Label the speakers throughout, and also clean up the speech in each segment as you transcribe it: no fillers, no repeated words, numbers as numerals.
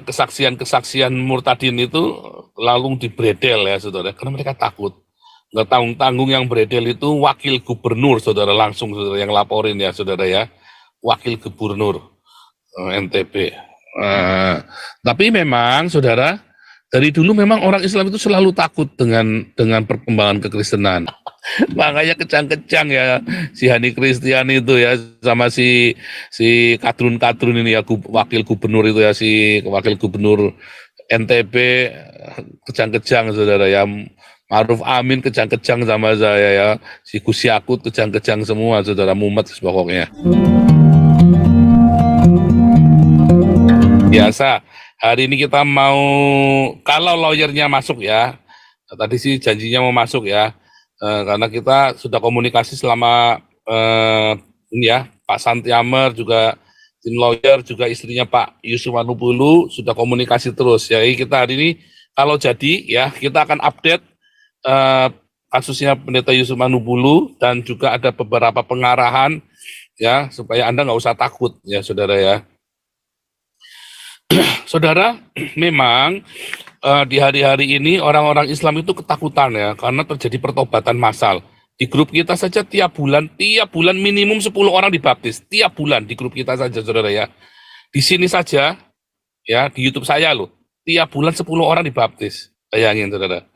Speaker 1: kesaksian-kesaksian murtadin itu lalu dibredel ya saudara, karena mereka takut. Nggak tanggung-tanggung yang beredel itu wakil gubernur saudara, langsung saudara yang laporin ya saudara ya, wakil gubernur NTB. Tapi memang saudara, dari dulu memang orang Islam itu selalu takut dengan perkembangan kekristenan. Makanya kejang-kejang ya si Hani Kristian itu ya, sama si Kadrun ini ya, wakil gubernur itu ya, si wakil gubernur NTB, kejang-kejang saudara ya. Ma'ruf Amin kejang-kejang sama saya ya, si Gus Yakut kejang-kejang semua saudara, mumet pokoknya. Biasa, hari ini kita mau, kalau lawyernya masuk ya, tadi sih janjinya mau masuk ya, karena kita sudah komunikasi selama ini ya, Pak Santiamer juga tim lawyer, juga istrinya Pak Yusuf Manubulu sudah komunikasi terus. Jadi kita hari ini kalau jadi ya, kita akan update kasusnya Pendeta Yusuf Manubulu, dan juga ada beberapa pengarahan ya, supaya Anda nggak usah takut ya saudara ya. Saudara, memang di hari-hari ini orang-orang Islam itu ketakutan ya, karena terjadi pertobatan massal. Di grup kita saja tiap bulan minimum 10 orang dibaptis, tiap bulan di grup kita saja saudara ya. Di sini saja ya, di YouTube saya loh, tiap bulan 10 orang dibaptis, bayangin saudara.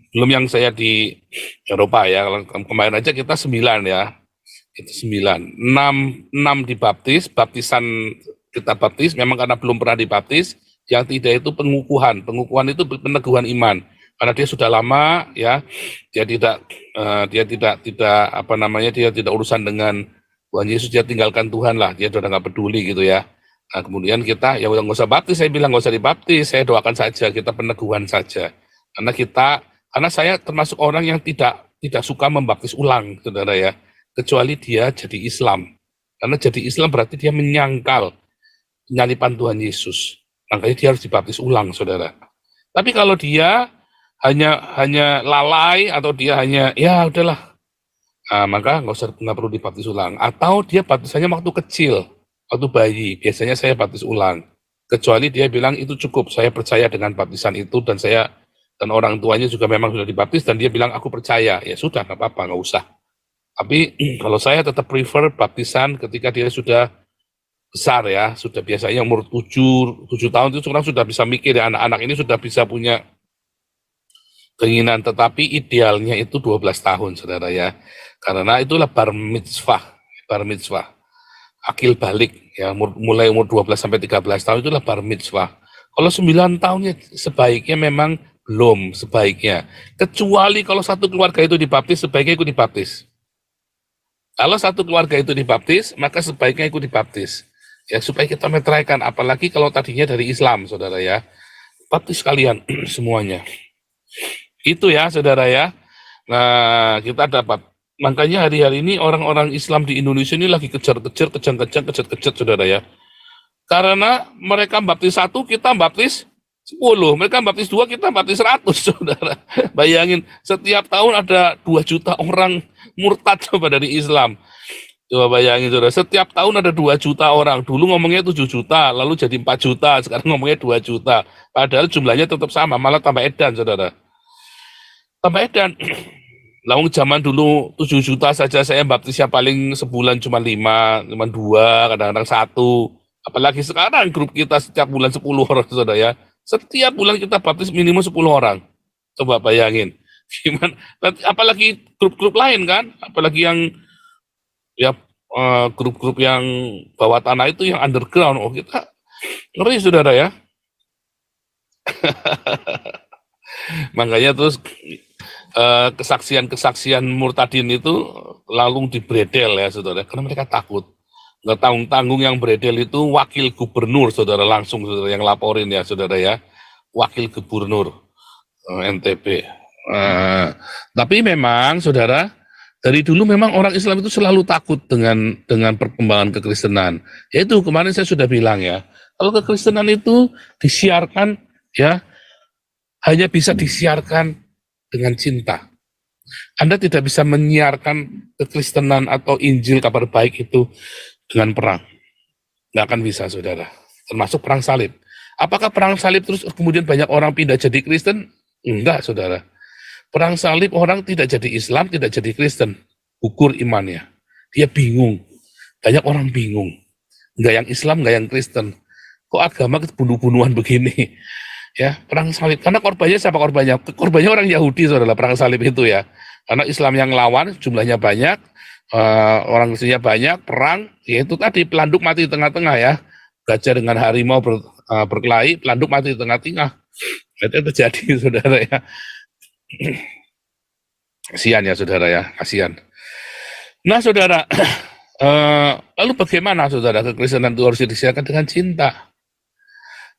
Speaker 1: Belum yang saya di Eropa ya, kemarin aja kita 9 ya, itu 9, 6 dibaptis, baptisan kita baptis, memang karena belum pernah dibaptis. Yang tidak itu pengukuhan itu peneguhan iman, karena dia sudah lama ya, dia tidak urusan dengan Tuhan Yesus, dia tinggalkan Tuhan lah, dia sudah nggak peduli gitu ya. Nah kemudian kita ya udah nggak usah baptis, saya bilang nggak usah dibaptis, saya doakan saja, kita peneguhan saja, karena saya termasuk orang yang tidak suka membaptis ulang saudara ya, kecuali dia jadi Islam. Karena jadi Islam berarti dia menyangkal penyalipan Tuhan Yesus, makanya dia harus dibaptis ulang saudara. Tapi kalau dia hanya lalai, atau dia hanya ya udahlah, maka nggak perlu dibaptis ulang. Atau dia baptisannya waktu kecil, waktu bayi, biasanya saya baptis ulang. Kecuali dia bilang itu cukup, saya percaya dengan baptisan itu, dan orang tuanya juga memang sudah dibaptis, dan dia bilang aku percaya, ya sudah nggak apa-apa, nggak usah. Tapi kalau saya tetap prefer baptisan ketika dia sudah besar ya, sudah biasanya umur 7 tahun itu sekarang sudah bisa mikir ya, anak-anak ini sudah bisa punya keinginan, tetapi idealnya itu 12 tahun saudara ya, karena itulah bar mitzvah, akil balik ya, mulai umur 12 sampai 13 tahun itulah bar mitzvah. Kalau 9 tahunnya sebaiknya memang belum, sebaiknya, kecuali kalau satu keluarga itu dibaptis, sebaiknya ikut dibaptis. Kalau satu keluarga itu dibaptis, maka sebaiknya ikut dibaptis. Ya, supaya kita meteraikan, apalagi kalau tadinya dari Islam, saudara ya. Baptis kalian semuanya. Itu ya, saudara ya. Nah, kita dapat. Makanya hari-hari ini orang-orang Islam di Indonesia ini lagi kejar-kejar, saudara ya. Karena mereka baptis 1, kita baptis 10. Mereka baptis 2, kita baptis 100, saudara. Bayangin, setiap tahun ada 2 juta orang murtad coba dari Islam. Coba bayangin saudara, setiap tahun ada 2 juta orang. Dulu ngomongnya 7 juta, lalu jadi 4 juta, sekarang ngomongnya 2 juta. Padahal jumlahnya tetap sama, malah tambah edan saudara. Tambah edan. Lalu zaman dulu 7 juta saja saya baptisnya paling sebulan cuma 5, cuma 2, kadang-kadang 1. Apalagi sekarang grup kita setiap bulan 10 orang saudara ya. Setiap bulan kita baptis minimum 10 orang. Coba bayangin. Gimana? Apalagi grup-grup lain kan, apalagi yang ya grup-grup yang bawah tanah itu, yang underground. Oh kita ngeri saudara ya. Makanya terus kesaksian murtadin itu lalu dibredel ya saudara, karena mereka takut. Nggak tanggung-tanggung yang beredel itu wakil gubernur saudara, langsung saudara yang laporin ya saudara ya, wakil gubernur NTB. Tapi memang saudara, dari dulu memang orang Islam itu selalu takut dengan perkembangan kekristenan. Yaitu kemarin saya sudah bilang ya, kalau kekristenan itu disiarkan ya, hanya bisa disiarkan dengan cinta. Anda tidak bisa menyiarkan kekristenan atau Injil, kabar baik itu dengan perang. nggak akan bisa, saudara. Termasuk perang salib. Apakah perang salib terus kemudian banyak orang pindah jadi Kristen? Enggak, saudara. Perang salib orang tidak jadi Islam, tidak jadi Kristen. Gugur imannya. Dia bingung. Banyak orang bingung. Enggak yang Islam, enggak yang Kristen. Kok agama bunuh-bunuhan begini? Ya, perang salib. Karena korbannya siapa korbannya? Korbannya orang Yahudi, saudara, perang salib itu ya. Karena Islam yang lawan, jumlahnya banyak, orang Kristennya banyak, perang, yaitu tadi pelanduk mati di tengah-tengah ya. Gajah dengan harimau berkelahi, pelanduk mati di tengah-tengah. Itu terjadi, saudara ya. Kasihan ya, saudara ya, kasihan. Nah, saudara, lalu bagaimana, saudara, kekristenan itu harus disiarkan dengan cinta.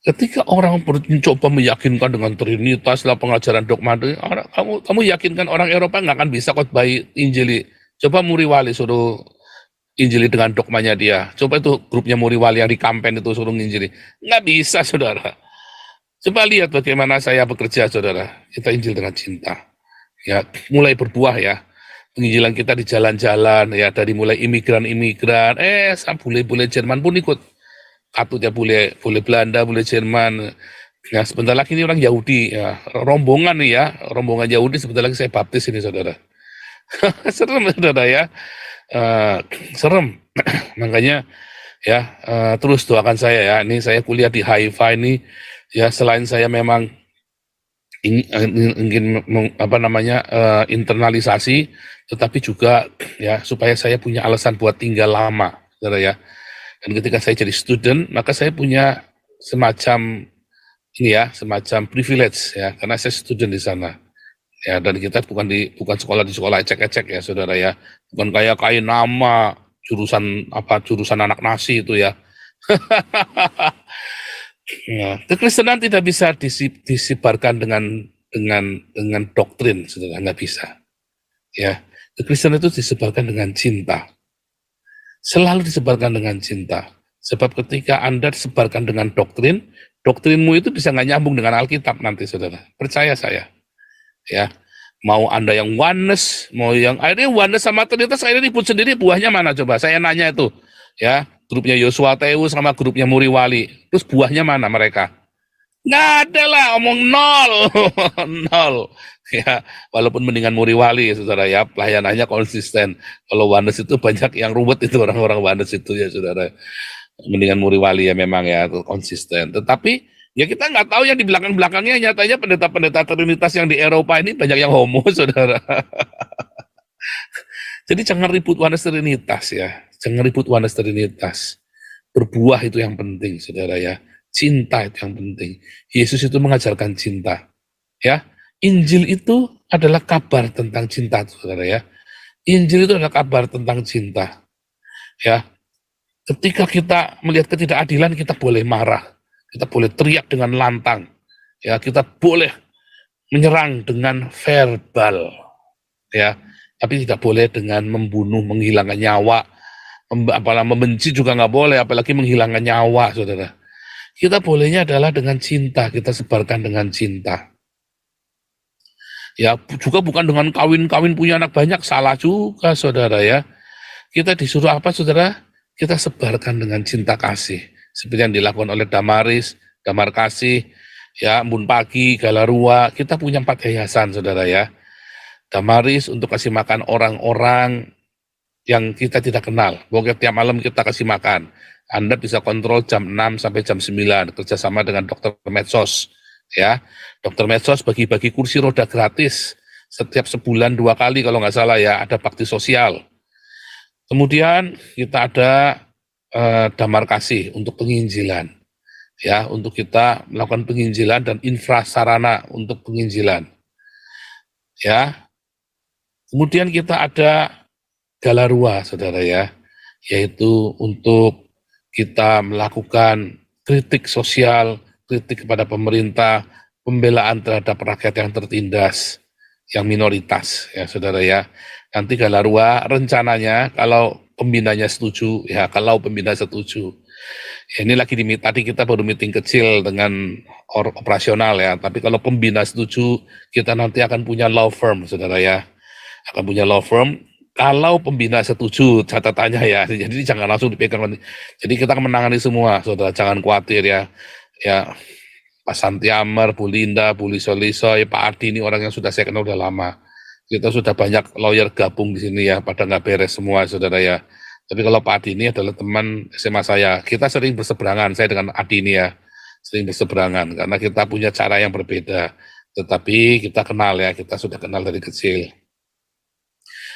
Speaker 1: Ketika orang mencoba meyakinkan dengan Trinitas lah pengajaran dogma, kamu yakinkan orang Eropa nggak akan bisa khotbah Injili. Coba Muriwali suruh Injili dengan dogmanya dia. Coba itu grupnya Muriwali yang di kampen itu suruh Injili. Nggak bisa, saudara. Coba lihat bagaimana saya bekerja, saudara. Kita Injil dengan cinta. Ya, mulai berbuah ya. Penginjilan kita di jalan-jalan ya, dari mulai imigran-imigran, bule-bule Jerman pun ikut. Katutnya bule Belanda, bule Jerman. Nah, sebentar lagi ini orang Yahudi ya, rombongan nih ya, rombongan Yahudi sebentar lagi saya baptis ini, saudara. Serem, saudara ya. Serem. Makanya ya, terus doakan saya ya. Ini saya kuliah di Haifa ini ya, selain saya memang ingin internalisasi, tetapi juga ya supaya saya punya alasan buat tinggal lama, saudara ya. Dan ketika saya jadi student, maka saya punya semacam semacam privilege ya, karena saya student di sana. Ya, dan kita bukan sekolah di sekolah ecek-ecek ya, saudara ya. Bukan kayak nama jurusan anak nasi itu ya. Ya, kekristenan tidak bisa disibarkan dengan doktrin, saudara, nggak bisa. Ya, kekristenan itu disebarkan dengan cinta. Selalu disebarkan dengan cinta. Sebab ketika Anda disebarkan dengan doktrinmu itu bisa nggak nyambung dengan Alkitab nanti, saudara. Percaya saya. Ya, mau Anda yang oneness, mau yang akhirnya oneness sama Trinitas akhirnya ribut sendiri, buahnya mana coba? Saya nanya itu. Ya, grupnya Yosua Tewu sama grupnya Muriwali. Terus buahnya mana mereka? Nggak ada lah, omong nol. Nol. Ya, walaupun mendingan Muriwali ya, saudara ya, pelayanannya konsisten. Kalau oneness itu banyak yang ruwet itu, orang-orang oneness itu ya, saudara. Mendingan Muriwali ya memang ya, konsisten. Tetapi ya kita nggak tahu yang di belakang-belakangnya, nyatanya pendeta-pendeta Trinitas yang di Eropa ini banyak yang homo, saudara. Jadi jangan ribut oneness Trinitas ya, jangan ribut oneness Trinitas. Berbuah itu yang penting, saudara ya. Cinta itu yang penting. Yesus itu mengajarkan cinta. Ya, Injil itu adalah kabar tentang cinta, saudara ya. Injil itu adalah kabar tentang cinta. Ya, ketika kita melihat ketidakadilan, kita boleh marah, kita boleh teriak dengan lantang, ya, kita boleh menyerang dengan verbal, ya, tapi tidak boleh dengan membunuh, menghilangkan nyawa, apalagi membenci juga nggak boleh, apalagi menghilangkan nyawa, saudara. Kita bolehnya adalah dengan cinta, kita sebarkan dengan cinta. Ya, juga bukan dengan kawin-kawin punya anak banyak, salah juga, saudara ya. Kita disuruh apa, saudara? Kita sebarkan dengan cinta kasih. Seperti yang dilakukan oleh Damaris, Damar Kasih, ya, Embun Pagi, Galarua. Kita punya 4 yayasan, saudara ya. Damaris untuk kasih makan orang-orang yang kita tidak kenal. Pokoknya tiap malam kita kasih makan. Anda bisa kontrol jam 6 sampai jam 9, kerjasama dengan dokter medsos. Ya, dokter medsos bagi-bagi kursi roda gratis setiap sebulan 2 kali kalau nggak salah ya, ada bakti sosial. Kemudian kita ada Damar Kasih untuk penginjilan, ya, untuk kita melakukan penginjilan dan infrasarana untuk penginjilan, ya. Kemudian kita ada Galarua, saudara ya, yaitu untuk kita melakukan kritik sosial, kritik kepada pemerintah, pembelaan terhadap rakyat yang tertindas, yang minoritas, ya, saudara ya. Nanti Galarua rencananya kalau pembinanya setuju, ya, kalau pembina setuju. Ya, ini lagi tadi kita baru meeting kecil dengan operasional ya, tapi kalau pembina setuju, kita nanti akan punya law firm, saudara ya. Akan punya law firm, Kalau pembina setuju, catatannya ya, jadi jangan langsung dipegang. Jadi kita akan menangani semua, saudara, jangan khawatir ya. Ya, Pak Santiamer, Bu Linda, Bu Liso-Liso, ya, Pak Adi ini orang yang sudah saya kenal udah lama. Kita sudah banyak lawyer gabung di sini ya, pada nggak beres semua, saudara ya. Tapi kalau Pak Adi ini adalah teman SMA saya, kita sering berseberangan, saya dengan Adi ini ya, sering berseberangan, karena kita punya cara yang berbeda. Tetapi kita kenal ya, kita sudah kenal dari kecil.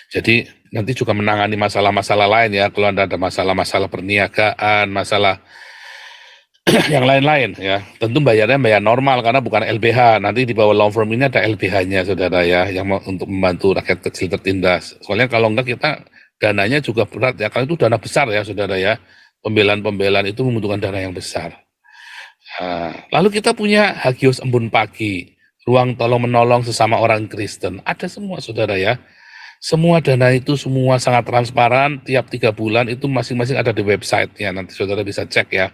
Speaker 1: Jadi nanti juga menangani masalah-masalah lain ya, kalau ada masalah-masalah perniagaan, masalah yang lain-lain ya. Tentu bayarnya bayar normal karena bukan LBH. Nanti di bawah law firm ini ada LBH-nya, saudara ya, yang untuk membantu rakyat kecil tertindas. Soalnya kalau enggak kita dananya juga berat ya, kalau itu dana besar ya, saudara ya. Pembelaan-pembelaan itu membutuhkan dana yang besar. Lalu kita punya Hagios Embun Pagi, ruang tolong menolong sesama orang Kristen. Ada semua, saudara ya. Semua dana itu semua sangat transparan, tiap 3 bulan itu masing-masing ada di website-nya, nanti saudara bisa cek ya.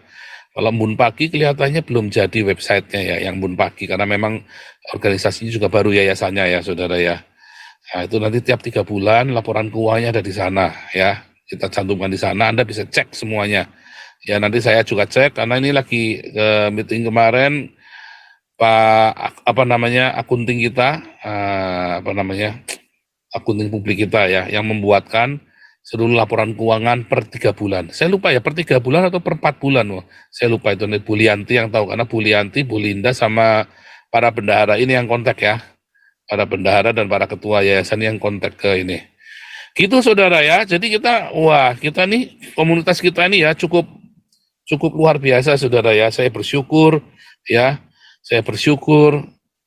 Speaker 1: Kalau Embun Pagi kelihatannya belum jadi website-nya ya, yang Embun Pagi, karena memang organisasinya juga baru yayasannya ya, saudara ya. Nah, itu nanti tiap 3 bulan laporan keuangannya ada di sana ya, kita cantumkan di sana, Anda bisa cek semuanya. Ya nanti saya juga cek, karena ini lagi meeting kemarin, Pak akunting kita, akunting publik kita ya, yang membuatkan seluruh laporan keuangan per 3 bulan. Saya lupa ya, per 3 bulan atau per 4 bulan. Saya lupa itu, Bu Lianti yang tahu, karena Bu Lianti, Bu Linda, sama para bendahara ini yang kontak ya. Para bendahara dan para ketua yayasan yang kontak ke ini. Gitu, saudara ya, jadi kita nih, komunitas kita ini ya cukup luar biasa, saudara ya. Saya bersyukur ya,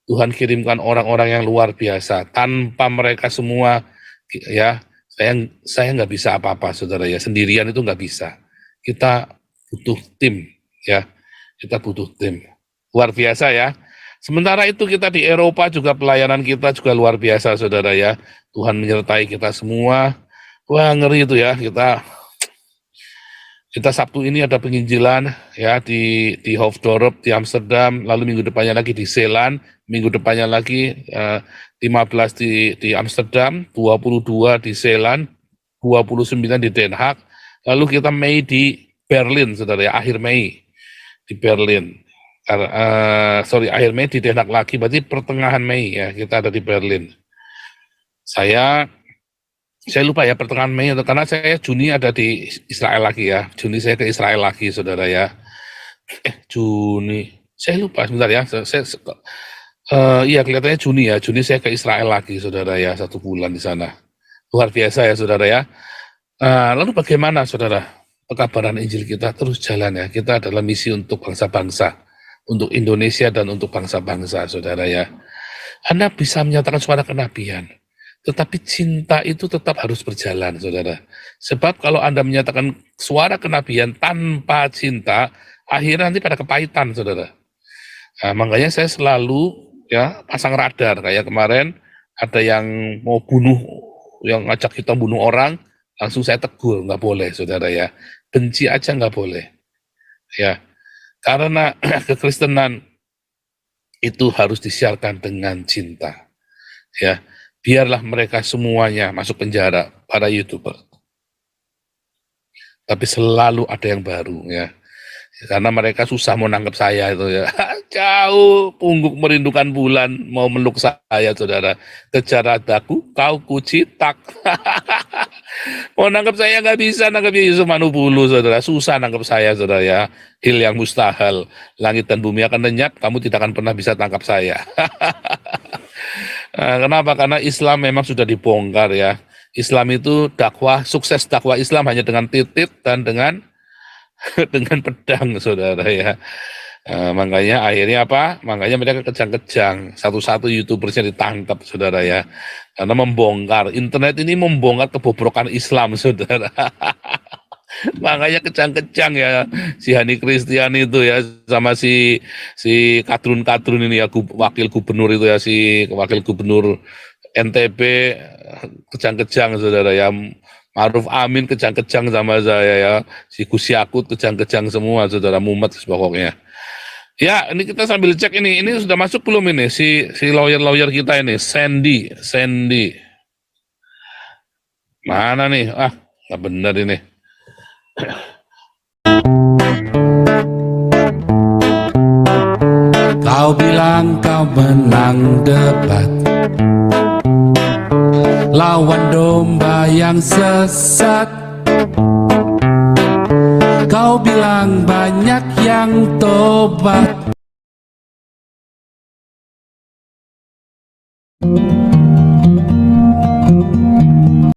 Speaker 1: Tuhan kirimkan orang-orang yang luar biasa. Tanpa mereka semua ya, saya nggak bisa apa-apa, saudara ya. Sendirian itu nggak bisa. Kita butuh tim ya, kita butuh tim. Luar biasa ya. Sementara itu kita di Eropa juga pelayanan kita juga luar biasa, saudara ya. Tuhan menyertai kita semua. Wah, ngeri itu ya, kita Sabtu ini ada penginjilan ya di Hoofddorp di Amsterdam, lalu minggu depannya lagi di Zeeland, minggu depannya lagi 15 di Amsterdam, 22 di Zeeland, 29 di Den Haag, lalu kita Mei di Berlin, saudara ya, akhir Mei di Berlin. Akhir Mei di Den Haag lagi, berarti pertengahan Mei ya kita ada di Berlin. Saya lupa ya pertengahan Mei, karena saya Juni ada di Israel lagi ya. Juni saya ke Israel lagi, saudara ya. Juni, saya lupa sebentar ya. Iya kelihatannya Juni ya. Juni saya ke Israel lagi, saudara ya, 1 bulan di sana. Luar biasa ya, saudara ya. Lalu bagaimana, saudara? Pekabaran Injil kita terus jalan ya. Kita adalah misi untuk bangsa-bangsa, untuk Indonesia dan untuk bangsa-bangsa, saudara ya. Anda bisa menyatakan suara kenabian, tetapi cinta itu tetap harus berjalan, saudara. Sebab kalau Anda menyatakan suara kenabian tanpa cinta, akhirnya nanti pada kepahitan, saudara. Makanya saya selalu ya pasang radar. Kayak kemarin ada yang mau bunuh, yang ngajak kita bunuh orang, langsung saya tegur, nggak boleh, saudara ya. Benci aja nggak boleh. Ya, karena kekristenan itu harus disiarkan dengan cinta. Ya, biarlah mereka semuanya masuk penjara, para YouTuber. Tapi selalu ada yang baru ya. Karena mereka susah mau nangkep saya itu ya. Jauh pungguk merindukan bulan mau meluk saya, saudara. Kejar daku kau kucitak. Mau nangkep saya nggak bisa, nangkep Yesus Manubulu, saudara. Susah nangkep saya, saudara ya. Hil yang mustahil. Langit dan bumi akan lenyap, kamu tidak akan pernah bisa tangkap saya. Kenapa? Karena Islam memang sudah dibongkar ya. Islam itu dakwah, sukses dakwah Islam hanya dengan titik dan dengan pedang, saudara ya. Makanya akhirnya apa? Makanya mereka kejang-kejang. Satu-satu YouTubersnya ditangkap, saudara ya. Karena membongkar. Internet ini membongkar kebobrokan Islam, saudara. Makanya kejang-kejang ya si Hani Christian itu ya, sama si Kadrun ini ya, wakil gubernur itu ya, si wakil gubernur NTB, kejang-kejang, saudara ya. Ma'ruf Amin kejang-kejang sama saya ya, si Gus Yakut kejang-kejang semua, saudara, mumet pokoknya. Ya, ini kita sambil cek ini sudah masuk belum ini si lawyer kita ini, Sandy. Mana nih? Ah, nggak bener ini.
Speaker 2: Kau bilang kau menang debat, lawan domba yang sesat. Kau bilang banyak yang tobat.